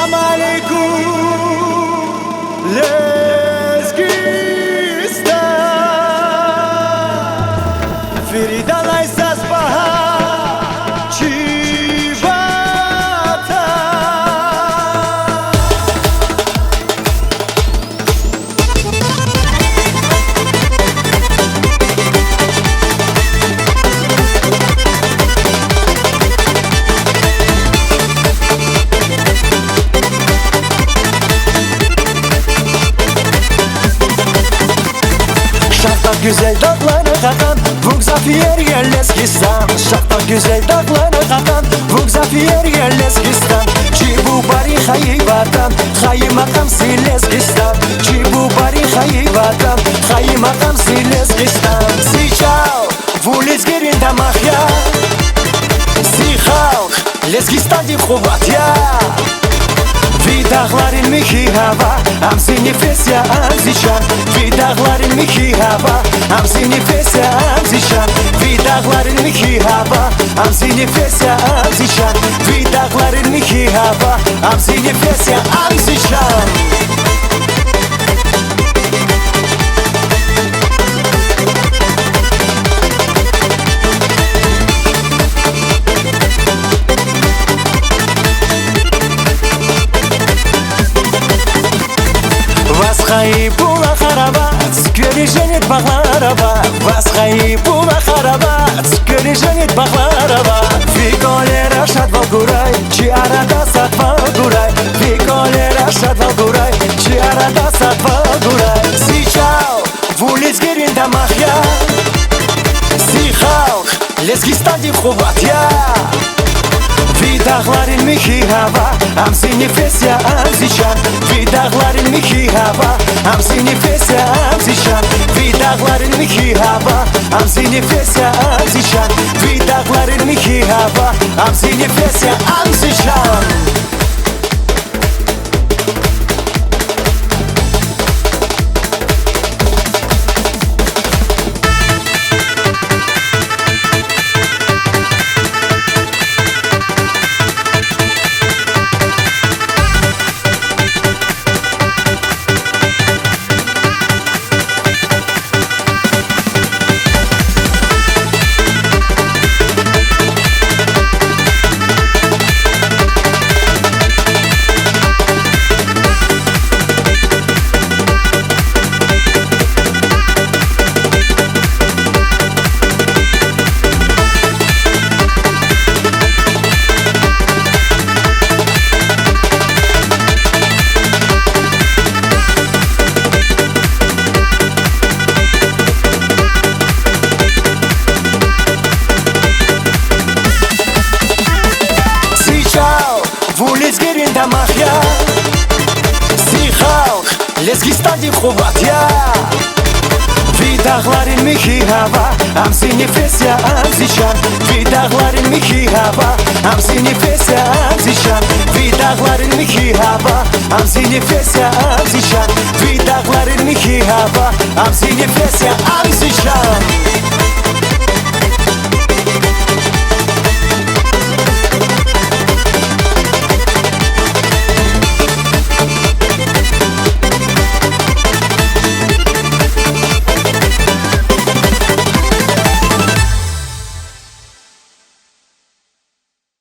Salam aleikum, lezgista Firida laysas baha chivata Güzel dağları katan Vuk zafiyer yerleskistan Şakta güzel dağları katan Vuk zafiyer yerleskistan Cibu bari hayi vatan Hayi makam sileskistan Cibu bari hayi vatan Hayi makam sileskistan Si çao Vuliz girin damah ya Si halk Leskistan di xubat ya Vidağların miki hava Hamsi nefes ya amzişan Vidağların miki hava Hamsi nefes ya amzişan Vidağların miki hava Hamsi nefes ya amzişan Vidağların miki hava Hamsi nefes ya amzişan Vasxayı bula xarabat Görüşenit baxlaraba Vasxayı bula xarabat Görüşenit baxlaraba Fikolera şadval guray Çi arada satval guray Fikolera şadval guray Çi arada satval guray Si çao Vuliz girin damah ya Si halk Lezgistan di xubat ya Vidağların miki hava Hamsi nefes ya amzişan Vidağların miki hava Hamsi nefes ya amzişan Vidağların miki hava Hamsi nefes ya amzişan Vidağların miki hava Hamsi nefes ya amzişan Vuliz girin damah ya Si halk Lezgistan di xubat ya Vidağların miki hava Hamsi nefes ya amzişan Vidağların miki hava Hamsi nefes ya amzişan Vidağların miki hava Hamsi nefes ya amzişan Vidağların miki hava Hamsi nefes ya